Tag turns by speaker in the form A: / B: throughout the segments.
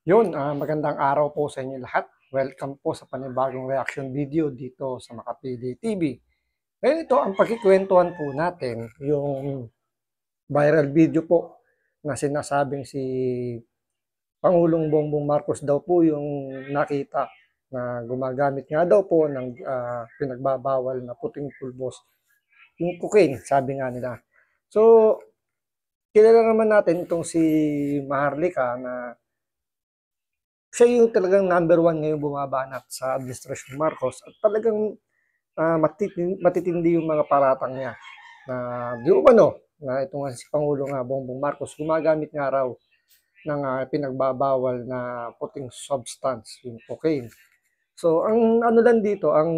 A: Magandang araw po sa inyo lahat. Welcome po sa panibagong reaction video dito sa Makapili TV. Ngayon ito, ang pagkikwentuhan po natin, yung viral video po na sinasabing si Pangulong Bongbong Marcos daw po yung nakita na gumagamit nga daw po ng pinagbabawal na puting pulbos, yung cocaine, sabi nga nila. So, kilala naman natin itong si Maharlika na siya yung talagang number one ngayong bumabanat sa administrasyon Marcos at talagang matitindi yung mga paratang niya na di umano na ito nga si Pangulo nga Bongbong Marcos gumagamit nga raw ng pinagbabawal na puting substance, yung cocaine. So ang ano lang dito, ang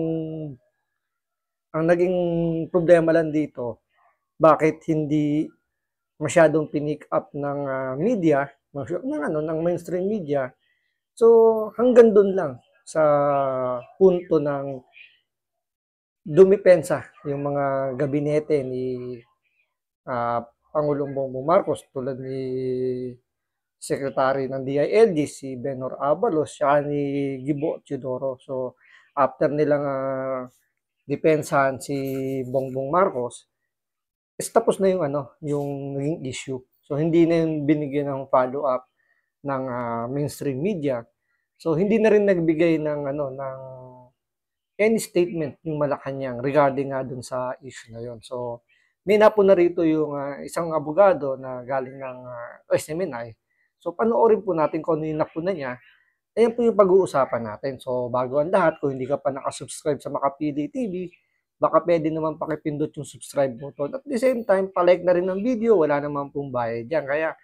A: naging problema lang dito, bakit hindi masyadong pinick up ng media, ng mainstream media. So hanggang doon lang sa punto ng dumipensa yung mga gabinete ni Pangulong Bongbong Marcos tulad ni Secretary ng DILG si Benhur Abalos siya ni Gibo Teodoro. So after nilang depensahan si Bongbong Marcos, tapos na yung yung naging issue. So hindi na yung binigyan ng follow up ng mainstream media. So hindi na rin nagbigay ng ng any statement yung Malacanang regarding nga dun sa issue na yon. So may napo na rito yung isang abogado na galing ng SMNI. So panoorin po natin kung ano yung napuna niya. Ayan po yung pag-uusapan natin. So bago ang lahat, kung hindi ka pa nakasubscribe sa Makapili TV, baka pwede naman pakipindot yung subscribe button. At the same time, palike na rin ng video, wala naman pong bayad dyan. Kaya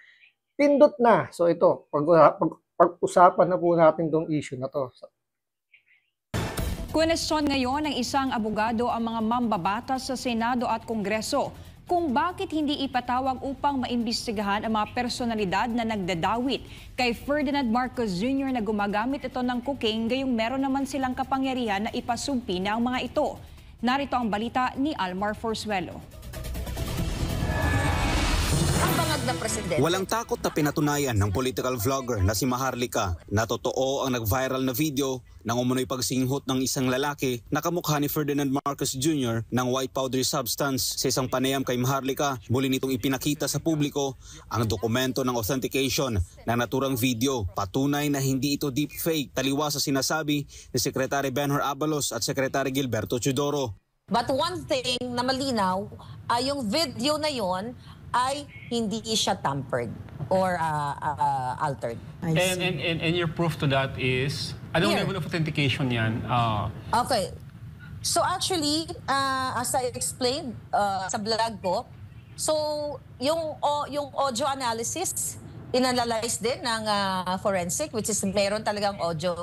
A: pindot na. So ito, pag-usapan na po natin tong issue na to.
B: Kwenestyon ngayon ng isang abogado ang mga mambabatas sa Senado at Kongreso kung bakit hindi ipatawag upang maimbestigahan ang mga personalidad na nagdadawit kay Ferdinand Marcos Jr. na gumagamit ito ng cocaine gayong meron naman silang kapangyarihan na ipasumpi na ang mga ito. Narito ang balita ni Almar Forzuelo.
C: Na presidente.
D: Walang takot na pinatunayan ng political vlogger na si Maharlika na totoo ang nag-viral na video ng umunoy pagsinghot ng isang lalaki na kamukha ni Ferdinand Marcos Jr. ng white powdery substance. Sa isang panayam kay Maharlika, muli nitong ipinakita sa publiko ang dokumento ng authentication ng naturang video. Patunay na hindi ito deepfake, taliwas sa sinasabi ni Secretary Benhur Abalos at Secretary Gilberto Teodoro.
C: But one thing na malinaw, yung video na yon ay hindi siya tampered or altered.
E: And your proof to that is, anong level of authentication yan?
C: Okay. So actually, as I explained sa vlog ko, so yung audio analysis, inanalyze din ng forensic, which is meron talagang audio,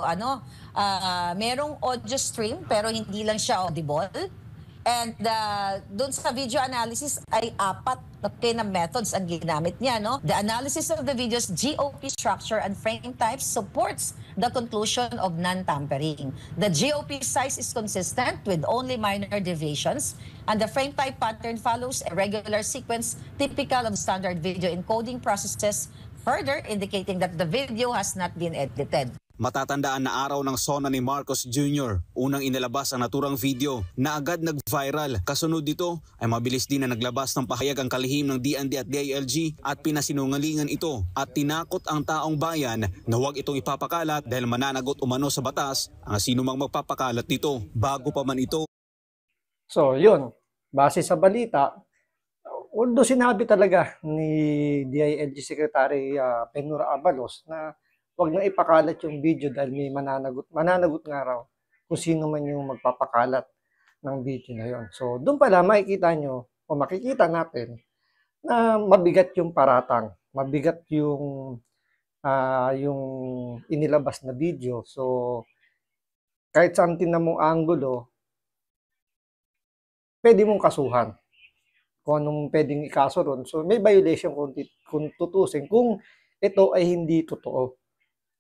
C: merong audio stream pero hindi lang siya audible. And doon sa video analysis ay 4 na methods ang ginamit niya. No? The analysis of the video's GOP structure and frame type supports the conclusion of non-tampering. The GOP size is consistent with only minor deviations, and the frame type pattern follows a regular sequence typical of standard video encoding processes, further indicating that the video has not been edited.
D: Matatandaan na araw ng sona ni Marcos Jr. Unang inilabas ang naturang video na agad nag-viral. Kasunod dito ay mabilis din na naglabas ng pahayag ang kalihim ng DND at DILG at pinasinungalingan ito at tinakot ang taong bayan na huwag itong ipapakalat dahil mananagot umano sa batas ang sinumang magpapakalat nito bago pa man ito.
A: So yun, base sa balita, although sinabi talaga ni DILG Secretary Benhur Abalos na wag na ipakalat yung video dahil may mananagot nga raw kung sino man yung magpapakalat ng video na yon. So doon pala makikita nyo o makikita natin na mabigat yung paratang, mabigat yung inilabas na video. So kahit saan tingnan mong anggulo, pwede mong kasuhan kung anong pwedeng ikaso ron. So may violation kung tutusin kung ito ay hindi totoo.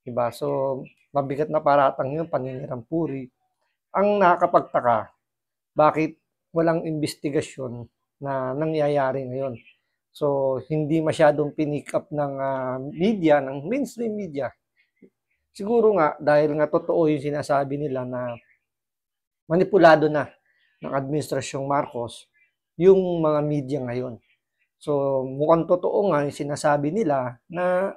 A: Diba? So, mabigat na paratang yun, paninirampuri. Ang nakakapagtaka, bakit walang investigasyon na nangyayari ngayon? So, hindi masyadong pinick up ng media, ng mainstream media, siguro nga dahil nga totoo yung sinasabi nila na manipulado na ng administrasyong Marcos yung mga media ngayon. So mukhang totoo nga yung sinasabi nila na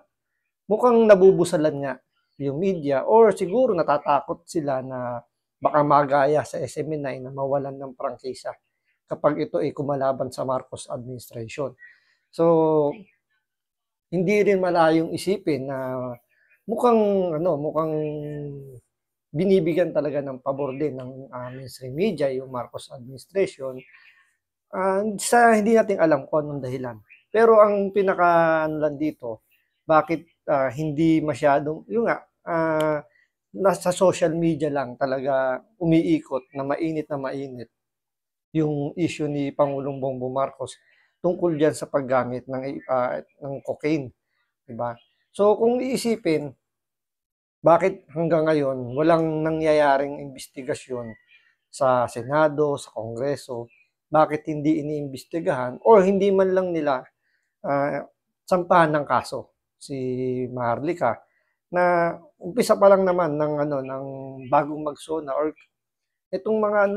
A: mukhang nabubusalan nga yung media or siguro natatakot sila na baka magaya sa SMNI na mawalan ng prangkisa kapag ito ay kumalaban sa Marcos administration. So hindi rin malayong isipin na mukhang binibigyan talaga ng pabor din ng mainstream media yung Marcos administration. Sa hindi natin alam kung anong dahilan. Pero ang pinaka lang dito, bakit hindi masyadong nasa social media lang talaga umiikot na mainit yung issue ni Pangulong Bongbong Marcos tungkol diyan sa paggamit ng cocaine, 'di ba? So kung iisipin, bakit hanggang ngayon walang nangyayaring investigasyon sa Senado, sa Kongreso? Bakit hindi iniimbestigahan o hindi man lang nila sampahan ng kaso si Maharlika na umpisa pa lang naman ng bagong magsona or itong mga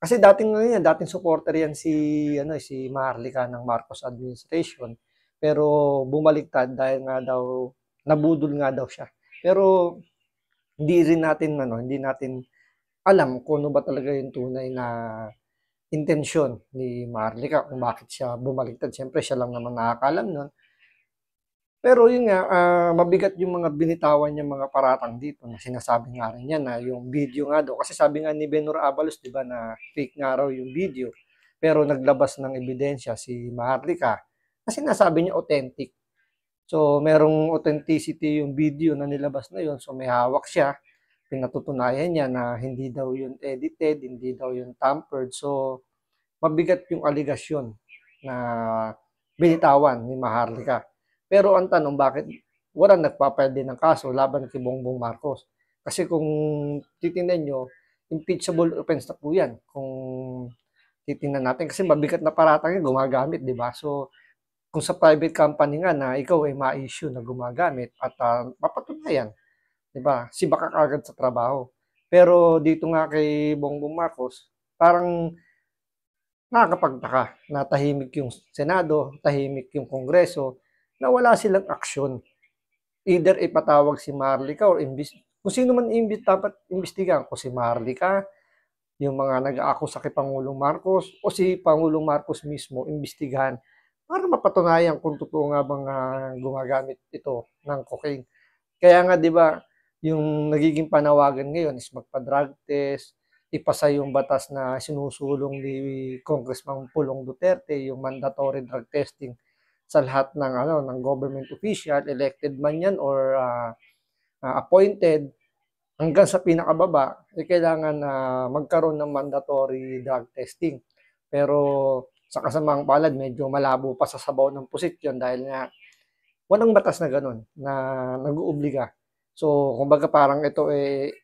A: kasi dating supporter yan si Maharlika ng Marcos administration pero bumaliktad dahil nga daw nabudol nga daw siya. Pero hindi natin alam kung ano ba talaga yung tunay na intensyon ni Maharlika kung bakit siya bumaliktad. Siyempre siya lang naman nakakaalam nun. Pero yun nga, mabigat yung mga binitawan niya mga paratang dito na sinasabi nga rin niya na yung video nga daw. Kasi sabi nga ni Benhur Abalos, di ba, na fake nga raw yung video. Pero naglabas ng ebidensya si Maharlika na sinasabi niya authentic. So, merong authenticity yung video na nilabas na yun. So, may hawak siya. Pinatutunayan niya na hindi daw yun edited, hindi daw yun tampered. So, mabigat yung aligasyon na binitawan ni Maharlika. Pero ang tanong, bakit walang nagpapile din ng kaso laban kay Bongbong Marcos? Kasi kung titingnan nyo, impeachable offense na po yan. Kung titingnan natin, kasi mabigat na paratang yan, gumagamit, di ba? So, kung sa private company nga na ikaw ay ma-issue na gumagamit at mapatunayan, di ba? Siba ka kagad sa trabaho. Pero dito nga kay Bongbong Marcos, parang nakakapagtaka na tahimik yung Senado, tahimik yung Kongreso, na wala silang aksyon. Either ipatawag si Maharlika or kung sino man dapat imbestigahan, kung si Maharlika, yung mga nag-aakusa kay Pangulong Marcos, o si Pangulong Marcos mismo imbestigahan para mapatunayan kung totoo nga bang gumagamit ito ng cocaine. Kaya nga 'di ba, yung nagiging panawagan ngayon is magpa-drug test, ipasa yung batas na sinusulong ni Congressman Pulong Duterte, yung mandatory drug testing sa lahat ng government official, elected man yan or appointed, hanggang sa pinakababa, kailangan na magkaroon ng mandatory drug testing. Pero sa kasamaang palad, medyo malabo pa sa sabaw ng pusit yun dahil nga walang batas na ganun na nag-uubliga. So, kumbaga parang ito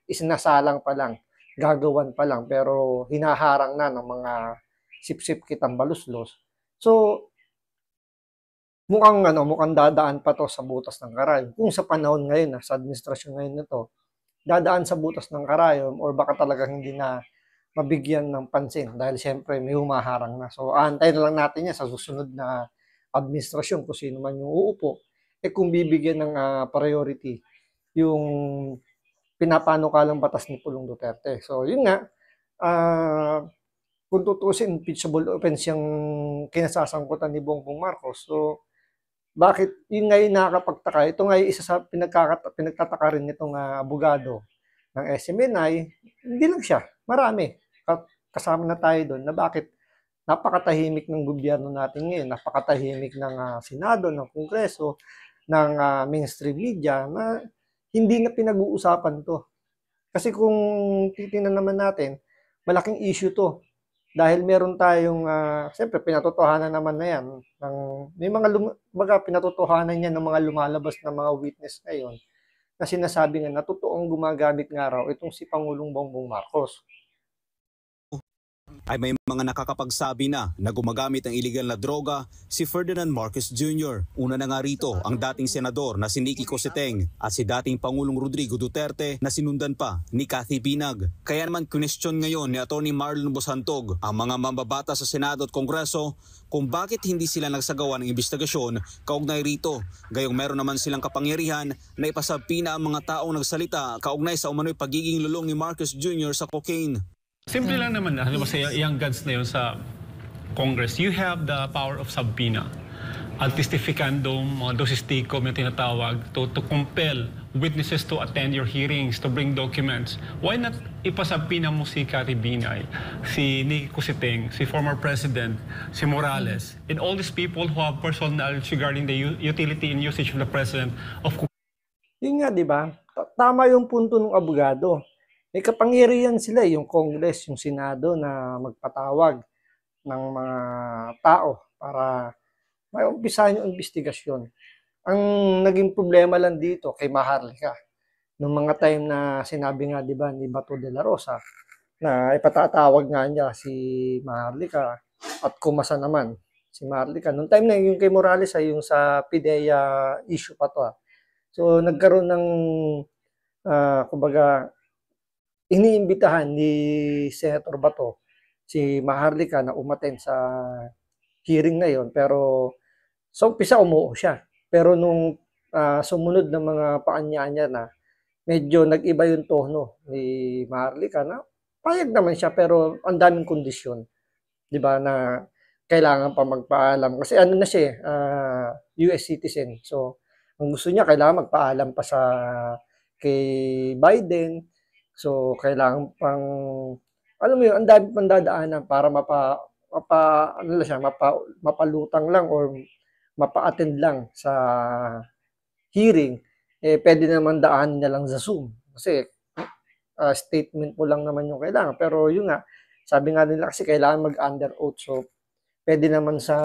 A: isinasalang pa lang, gagawan pa lang, pero hinaharang na ng mga sip-sip kitang baluslos. So, mukhang dadaan pa to sa butas ng karayom. Kung sa panahon ngayon, sa administrasyon ngayon nito, dadaan sa butas ng karayom or baka talagang hindi na mabigyan ng pansin dahil siyempre may humaharang na. So, antayin na lang natin yan sa susunod na administrasyon kung sino man yung uupo. Kung bibigyan ng priority yung pinapanukalang batas ni Pulong Duterte. So, yun nga, kung tutusin, impeachable offense yung kinasasangkutan ni Bongbong Marcos. So, bakit yun nga yung nakakapagtaka? Ito nga yung isa sa pinagtataka rin nitong abogado ng SMNI. Hindi lang siya, marami. Kasama na tayo doon na bakit napakatahimik ng gobyerno natin ngayon, napakatahimik ng Senado, ng Kongreso, ng mainstream media na hindi na pinag-uusapan to. Kasi kung titingnan naman natin, malaking issue to. Dahil meron tayong, siyempre pinatotohanan naman na yan. May mga pinatotohanan yan ng mga lumalabas na mga witness ngayon na sinasabi nga na totoong gumagamit nga raw itong si Pangulong Bongbong Marcos.
D: ay may mga nakakapagsabi na gumagamit ng iligal na droga si Ferdinand Marcos Jr. Una na nga rito ang dating senador na si Nicky Cositeng at si dating Pangulong Rodrigo Duterte na sinundan pa ni Cathy Binag. Kaya naman question ngayon ni Atty. Marlon Bosantog ang mga mambabata sa Senado at Kongreso kung bakit hindi sila nagsagawa ng investigasyon kaugnay rito. Gayong meron naman silang kapangyarihan na ipasabi na ang mga taong nagsalita kaugnay sa umano'y pagiging lulong ni Marcos Jr. sa cocaine.
E: Simple lang naman na, halimbawa sa young guns na yun sa Congress, you have the power of subpoena. At testificandum, mga dosis ticom yung tinatawag, to compel witnesses to attend your hearings, to bring documents. Why not ipasubpoena mo si Cathy Binay, si Nicky Cositeng, si former President, si Morales, and all these people who have personal knowledge regarding the utility and usage of the President of
A: Yun nga, di ba? Tama yung punto ng abogado. May kapangyarihan sila, yung Congress, yung Senado na magpatawag ng mga tao para maumpisahan yung investigasyon. Ang naging problema lang dito kay Maharlika, noong mga time na sinabi nga, di ba, ni Bato de la Rosa, na ipatatawag nga niya si Maharlika at kumasa naman si Maharlika. Noong time na yung kay Morales ay yung sa PIDEA issue pa to. So nagkaroon ng kumbaga iniimbitahan ni Senator Bato si Maharlika na umattend sa hearing na yon, pero sa umpisa umuo siya. Pero nung sumunod ng mga paanyaya na medyo nag-iba yung tono ni Maharlika na payag naman siya pero ang daming kondisyon. 'Di ba na kailangan pa magpaalam kasi ano na siya US citizen. So ang gusto niya kailangan magpaalam pa sa kay Biden. So kailangan pang alam mo yun, ang dami pang dadaanan para mapalutang lang or mapa-attend lang sa hearing. Pwede naman daanin na lang sa Zoom kasi statement mo lang naman yung kailangan. Pero yun nga, sabi nga nila kasi kailangan mag-under oath. So pwede naman sa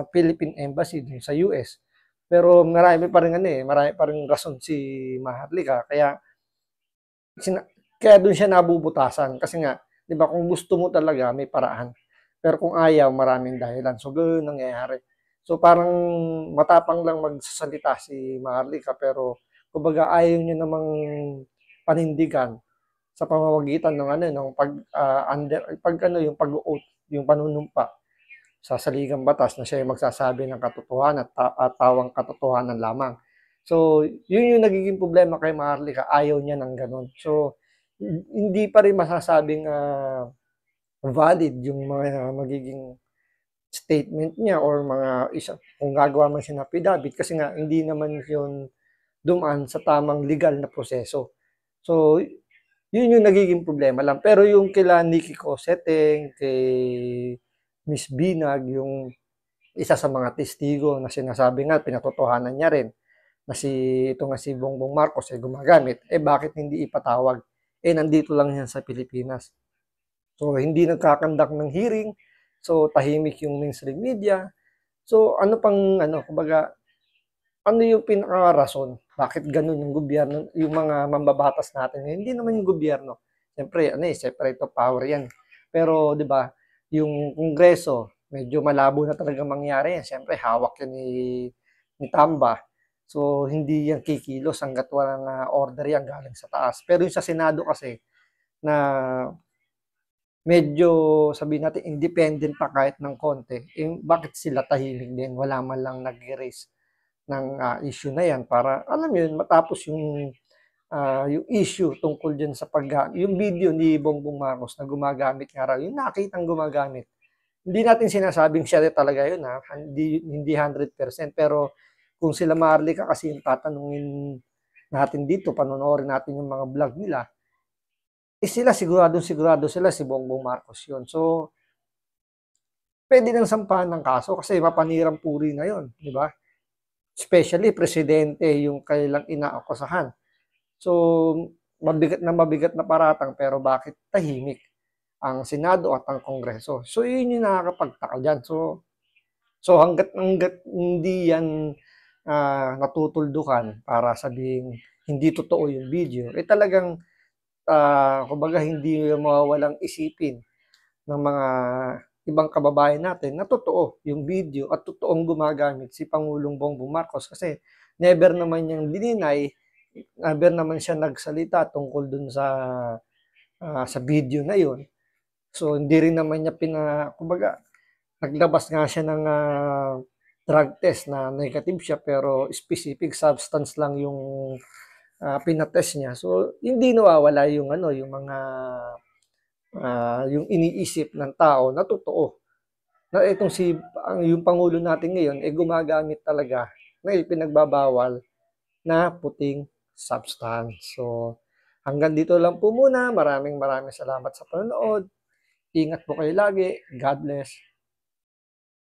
A: Philippine Embassy dun sa US. Pero marami pa rin rason si Maharlika. Kaya doon siya nabubutasan kasi nga, 'di ba, kung gusto mo talaga may paraan. Pero kung ayaw, maraming dahilan. So ganoon nangyayari. So parang matapang lang magsasalita si Maharlika pero kumbaga ayaw niya namang panindigan sa pamamagitan ng yung pag-oath, yung panunumpa sa saligang batas na siya yung magsasabi ng katotohanan at tawang katotohanan lamang. So yun yung nagiging problema kay Maharlika, ayaw niya ng ganun. So hindi pa rin masasabing valid yung mga magiging statement niya or kung gagawa man siya ng affidavit kasi nga hindi naman yun dumaan sa tamang legal na proseso. So yun yung nagiging problema lang. Pero yung kila Nicky Cositeng, kay Miss Binag, yung isa sa mga testigo na sinasabi nga pinatotohanan niya rin na si Bongbong Marcos ay gumagamit, bakit hindi ipatawag? Nandito lang yan sa Pilipinas. So, hindi nagkakandak ng hearing. So, tahimik yung mainstream media. So, kumbaga, ano yung pinaka-rason? Bakit ganun yung gobyerno, yung mga mambabatas natin? Hindi naman yung gobyerno. Siyempre, separate of power yan. Pero, di ba, yung Kongreso, medyo malabo na talaga mangyari yan. Siyempre, hawak yan ni Tamba. So, hindi yan kikilos hanggat walang order yan galing sa taas. Pero yung sa Senado kasi, na medyo, sabihin natin, independent pa kahit ng konti, bakit sila tahimik din? Wala man lang nag-raise ng issue na yan para, alam yun, matapos yung issue tungkol dyan sa yung video ni Bongbong Marcos na gumagamit nga raw, yung nakitang gumagamit. Hindi natin sinasabing siya talaga yun, hindi 100%, pero kung sila Maharlika kasi yung tatanungin natin dito, panonoorin natin yung mga vlog nila, sila sigurado sila si Bongbong Marcos yun. So, pwede nang sampahan ng kaso kasi mapanirang puri na yun, di ba? Especially, presidente yung kailang inaakusahan. So, mabigat na paratang pero bakit tahimik ang Senado at ang Kongreso? So, yun yung nakakapagtaka dyan. So hanggat hindi yan natutuldukan para sabing hindi totoo yung video, talagang kumbaga hindi mawawalang isipin ng mga ibang kababayan natin na totoo yung video at totoong gumagamit si Pangulong Bongbong Marcos kasi never naman niyang dininay, never naman siya nagsalita tungkol dun sa video na yun. So hindi rin naman niya kumbaga naglabas nga siya ng drug test na negative siya pero specific substance lang yung pinatest niya. So hindi nawawala yung yung mga yung iniisip ng tao na totoo. Na itong yung Pangulo natin ngayon gumagamit talaga ng ipinagbabawal na puting substance. So hanggang dito lang po muna. Maraming salamat sa panonood. Ingat po kayo lagi. God bless.